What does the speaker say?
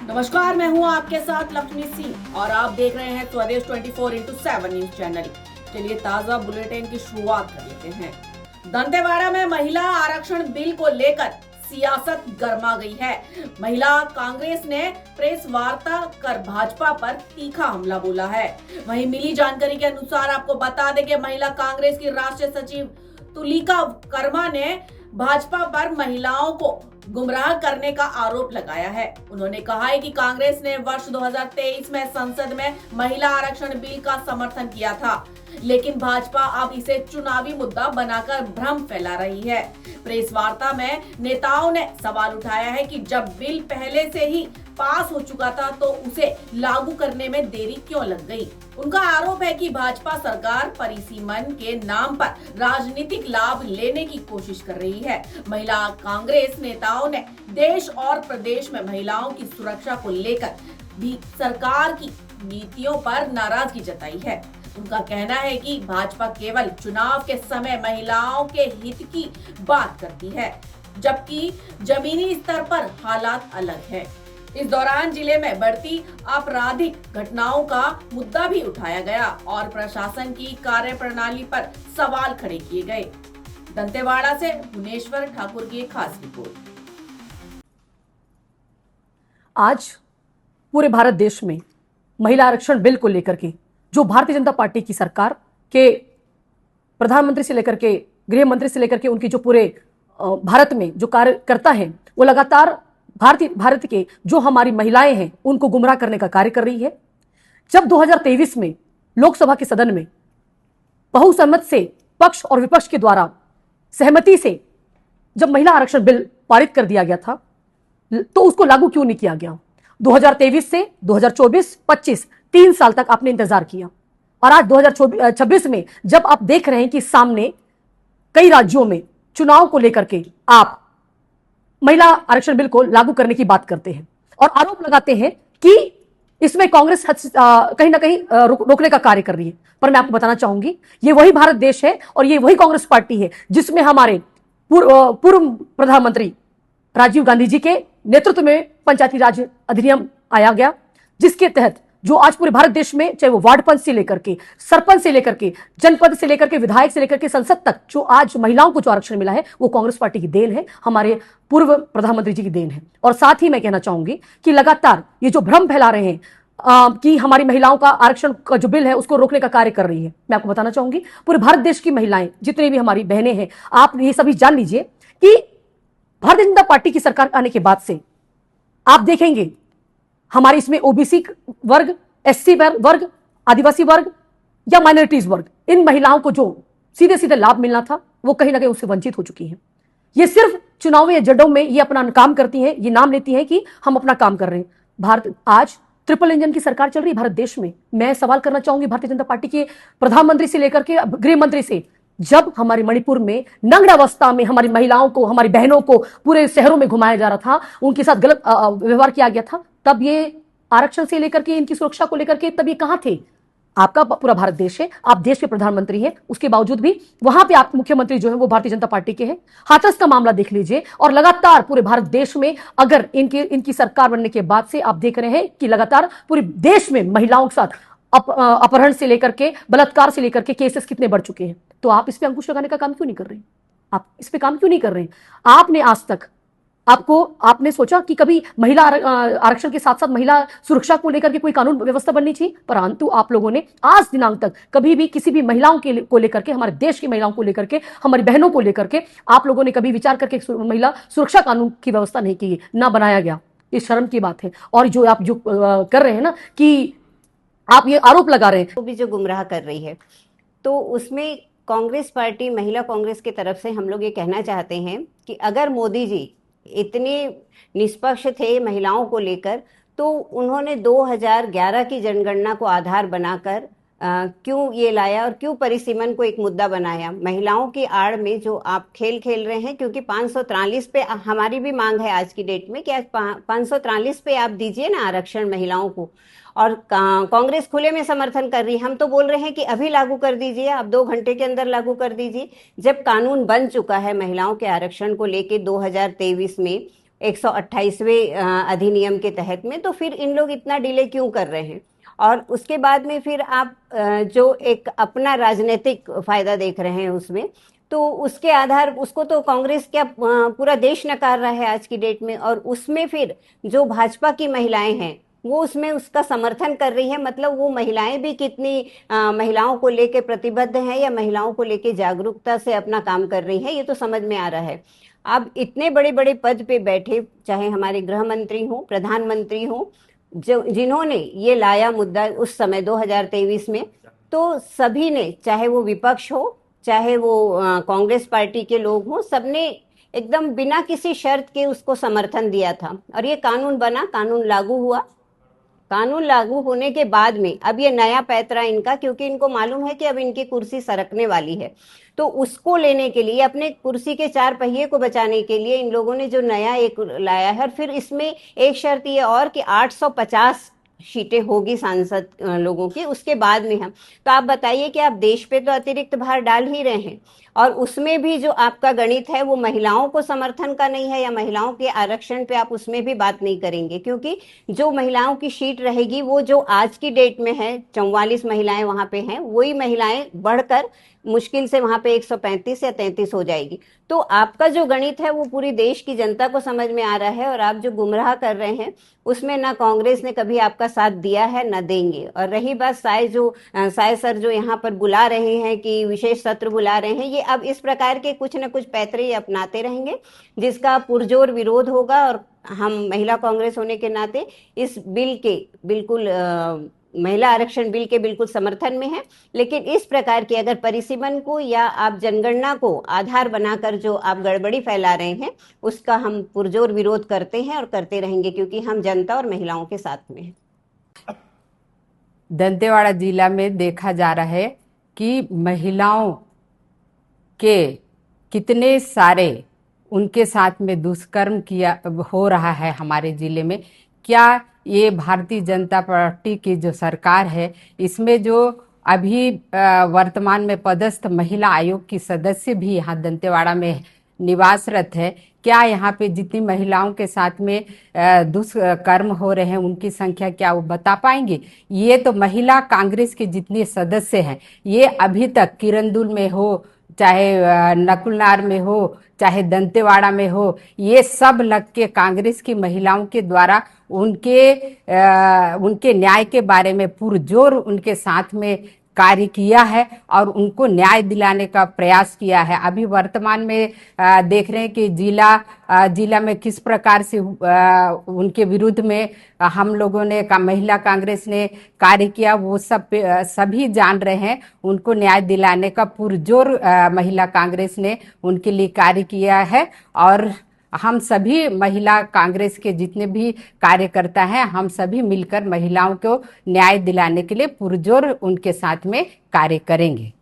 नमस्कार, मैं हूं आपके साथ लक्ष्मी सिंह और आप देख रहे हैं स्वदेश 24x7 न्यूज चैनल। चलिए ताजा बुलेटिन की शुरुआत कर लेते हैं। दंतेवाड़ा में महिला आरक्षण बिल को लेकर सियासत गर्मा गई है। महिला कांग्रेस ने प्रेस वार्ता कर भाजपा पर तीखा हमला बोला है। वहीं मिली जानकारी के अनुसार आपको बता दें कि महिला कांग्रेस की राष्ट्रीय सचिव तुलिका कर्मा ने भाजपा पर महिलाओं को गुमराह करने का आरोप लगाया है। उन्होंने कहा है कि कांग्रेस ने वर्ष 2023 में संसद में महिला आरक्षण बिल का समर्थन किया था, लेकिन भाजपा अब इसे चुनावी मुद्दा बनाकर भ्रम फैला रही है। प्रेस वार्ता में नेताओं ने सवाल उठाया है कि जब बिल पहले से ही पास हो चुका था तो उसे लागू करने में देरी क्यों लग गई। उनका आरोप है कि भाजपा सरकार परिसीमन के नाम पर राजनीतिक लाभ लेने की कोशिश कर रही है। महिला कांग्रेस नेताओं ने देश और प्रदेश में महिलाओं की सुरक्षा को लेकर भी सरकार की नीतियों पर नाराजगी जताई है। उनका कहना है कि भाजपा केवल चुनाव के समय महिलाओं के हित की बात करती है, जबकि जमीनी स्तर पर हालात अलग है। इस दौरान जिले में बढ़ती आपराधिक घटनाओं का मुद्दा भी उठाया गया और प्रशासन की कार्यप्रणाली पर सवाल खड़े किए गए। दंतेवाड़ा से भुवनेश्वर ठाकुर की एक खास रिपोर्ट। आज पूरे भारत देश में महिला आरक्षण बिल को लेकर के जो भारतीय जनता पार्टी की सरकार के प्रधानमंत्री से लेकर के गृह मंत्री से लेकर के उनकी जो पूरे भारत में जो कार्यकर्ता हैं, वो लगातार भारत के जो हमारी महिलाएं हैं उनको गुमराह करने का कार्य कर रही है। जब 2023 में लोकसभा के सदन में बहुसम्मत से पक्ष और विपक्ष के द्वारा सहमति से जब महिला आरक्षण बिल पारित कर दिया गया था, तो उसको लागू क्यों नहीं किया गया। 2023 से 2024, 25 3 साल तक आपने इंतजार किया और आज 2026 में जब आप देख रहे हैं कि सामने कई राज्यों में चुनाव को लेकर के आप महिला आरक्षण बिल को लागू करने की बात करते हैं और आरोप लगाते हैं कि इसमें कांग्रेस कहीं ना कहीं रोकने का कार्य कर रही है। पर मैं आपको बताना चाहूंगी, ये वही भारत देश है और ये वही कांग्रेस पार्टी है जिसमें हमारे पूर्व प्रधानमंत्री राजीव गांधी जी के नेतृत्व में पंचायती राज अधिनियम आया गया, जिसके तहत जो आज पूरे भारत देश में चाहे वो वार्ड पंच से लेकर के सरपंच से लेकर के जनपद से लेकर के विधायक से लेकर के संसद तक जो आज महिलाओं को जो आरक्षण मिला है वो कांग्रेस पार्टी की देन है, हमारे पूर्व प्रधानमंत्री जी की देन है। और साथ ही मैं कहना चाहूंगी कि लगातार ये जो भ्रम फैला रहे हैं कि हमारी महिलाओं का आरक्षण का जो बिल है उसको रोकने का कार्य कर रही है, मैं आपको बताना चाहूंगी पूरे भारत देश की महिलाएं जितनी भी हमारी बहनें हैं, आप ये सभी जान लीजिए कि भारतीय जनता पार्टी की सरकार आने के बाद से आप देखेंगे हमारे इसमें ओबीसी वर्ग, एससी वर्ग, आदिवासी वर्ग या माइनॉरिटीज वर्ग, इन महिलाओं को जो सीधे सीधे लाभ मिलना था वो कहीं ना कहीं उससे वंचित हो चुकी हैं। ये सिर्फ चुनावी एजेंडों में ये अपना काम करती हैं, ये नाम लेती हैं कि हम अपना काम कर रहे हैं। भारत आज ट्रिपल इंजन की सरकार चल रही है भारत देश में। मैं सवाल करना चाहूंगी भारतीय जनता पार्टी के प्रधानमंत्री से लेकर के गृह मंत्री से, जब हमारे मणिपुर में नग्न अवस्था में हमारी महिलाओं को, हमारी बहनों को पूरे शहरों में घुमाया जा रहा था, उनके साथ गलत व्यवहार किया गया था, तब ये आरक्षण से लेकर के इनकी सुरक्षा को लेकर के तब ये कहां थे। आपका पूरा भारत देश है, आप देश के प्रधानमंत्री हैं, उसके बावजूद भी वहां पे आप मुख्यमंत्री जो है वो भारतीय जनता पार्टी के हैं। हाथरस का मामला देख लीजिए और लगातार पूरे भारत देश में अगर इनकी सरकार बनने के बाद से आप देख रहे हैं कि लगातार पूरे देश में महिलाओं के साथ अपहरण से लेकर के बलात्कार से लेकर के केसेस कितने बढ़ चुके हैं। तो आप इस पे अंकुश लगाने का काम क्यों नहीं कर रहे हैं? आप इस पे काम क्यों नहीं कर रहे हैं? आपने आज तक आपने सोचा कि कभी महिला आरक्षण के साथ साथ महिला सुरक्षा को लेकर के कोई कानून व्यवस्था बननी चाहिए? परंतु आप लोगों ने आज दिनांक तक कभी भी किसी भी महिलाओं को लेकर के, हमारे देश की महिलाओं को लेकर के, हमारी बहनों को लेकर के आप लोगों ने कभी विचार करके महिला सुरक्षा कानून की व्यवस्था नहीं की, ना बनाया गया। ये शर्म की बात है। और जो आप जो कर रहे हैं ना कि आप ये आरोप लगा रहे हैं, वो भी जो गुमराह कर रही है, तो उसमें कांग्रेस पार्टी, महिला कांग्रेस की तरफ से हम लोग ये कहना चाहते हैं कि अगर मोदी जी इतने निष्पक्ष थे महिलाओं को लेकर, तो उन्होंने 2011 की जनगणना को आधार बनाकर क्यों ये लाया और क्यों परिसीमन को एक मुद्दा बनाया। महिलाओं की आड़ में जो आप खेल खेल रहे हैं, क्योंकि 543 पे हमारी भी मांग है आज की डेट में कि आज 543 पे आप दीजिए ना आरक्षण महिलाओं को, और कांग्रेस खुले में समर्थन कर रही है। हम तो बोल रहे हैं कि अभी लागू कर दीजिए, आप 2 घंटे के अंदर लागू कर दीजिए। जब कानून बन चुका है महिलाओं के आरक्षण को लेके 2023 में, 128वें अधिनियम के तहत में, तो फिर इन लोग इतना डिले क्यों कर रहे हैं? और उसके बाद में फिर आप जो एक अपना राजनीतिक फायदा देख रहे हैं उसमें, तो उसके आधार उसको तो कांग्रेस क्या पूरा देश नकार रहा है आज की डेट में। और उसमें फिर जो भाजपा की महिलाएं हैं वो उसमें उसका समर्थन कर रही है, मतलब वो महिलाएं भी कितनी महिलाओं को लेके प्रतिबद्ध हैं या महिलाओं को लेके जागरूकता से अपना काम कर रही है, ये तो समझ में आ रहा है। अब इतने बड़े बड़े पद पे बैठे, चाहे हमारे गृह मंत्री हो, प्रधानमंत्री हो, जो जिन्होंने ये लाया मुद्दा उस समय 2023 में, तो सभी ने, चाहे वो विपक्ष हो चाहे वो कांग्रेस पार्टी के लोग हों, सबने एकदम बिना किसी शर्त के उसको समर्थन दिया था। और ये कानून बना, कानून लागू हुआ। कानून लागू होने के बाद में अब ये नया पैतरा इनका, क्योंकि इनको मालूम है कि अब इनकी कुर्सी सरकने वाली है, तो उसको लेने के लिए, अपने कुर्सी के चार पहिए को बचाने के लिए इन लोगों ने जो नया एक लाया है। और फिर इसमें एक शर्त ये और कि 850 सीटें होगी सांसद लोगों की, उसके बाद में हम, तो आप बताइए कि आप देश पे तो अतिरिक्त भार डाल ही रहे हैं, और उसमें भी जो आपका गणित है वो महिलाओं को समर्थन का नहीं है, या महिलाओं के आरक्षण पे आप उसमें भी बात नहीं करेंगे। क्योंकि जो महिलाओं की सीट रहेगी वो जो आज की डेट में है 44 महिलाएं वहां पे हैं, वही महिलाएं बढ़कर मुश्किल से वहां पे 135 या 33 हो जाएगी। तो आपका जो गणित है वो पूरी देश की जनता को समझ में आ रहा है, और आप जो गुमराह कर रहे हैं उसमें ना कांग्रेस ने कभी आपका साथ दिया है ना देंगे। और रही बात साय सर जो यहाँ पर बुला रहे हैं कि विशेष सत्र बुला रहे हैं, ये अब इस प्रकार के कुछ न कुछ पैतरे अपनाते रहेंगे जिसका पुरजोर विरोध होगा। और हम महिला कांग्रेस होने के नाते इस बिल के बिल्कुल महिला आरक्षण बिल के बिल्कुल समर्थन में है। लेकिन इस प्रकार के अगर परिसीमन को या आप जनगणना को आधार बनाकर जो आप गड़बड़ी फैला रहे हैं उसका हम पुरजोर विरोध करते हैं और करते रहेंगे, क्योंकि हम जनता और महिलाओं के साथ में हैं। दंतेवाड़ा जिला में देखा जा रहा है कि महिलाओं के कितने सारे उनके साथ में दुष्कर्म किया हो रहा है हमारे जिले में। क्या ये भारतीय जनता पार्टी की जो सरकार है इसमें जो अभी वर्तमान में पदस्थ महिला आयोग की सदस्य भी यहाँ दंतेवाड़ा में निवासरत है, क्या यहाँ पे जितनी महिलाओं के साथ में दुष्कर्म हो रहे हैं उनकी संख्या क्या वो बता पाएंगे? ये तो महिला कांग्रेस के जितने सदस्य हैं ये अभी तक किरंदुल में हो, चाहे नकुलनार में हो, चाहे दंतेवाड़ा में हो, ये सब लग के कांग्रेस की महिलाओं के द्वारा उनके न्याय के बारे में पुरजोर उनके साथ में कार्य किया है और उनको न्याय दिलाने का प्रयास किया है। अभी वर्तमान में देख रहे हैं कि जिला में किस प्रकार से उनके विरुद्ध में हम लोगों ने महिला कांग्रेस ने कार्य किया, वो सभी जान रहे हैं। उनको न्याय दिलाने का पुरजोर महिला कांग्रेस ने उनके लिए कार्य किया है और हम सभी महिला कांग्रेस के जितने भी कार्यकर्ता हैं हम सभी मिलकर महिलाओं को न्याय दिलाने के लिए पुरजोर उनके साथ में कार्य करेंगे।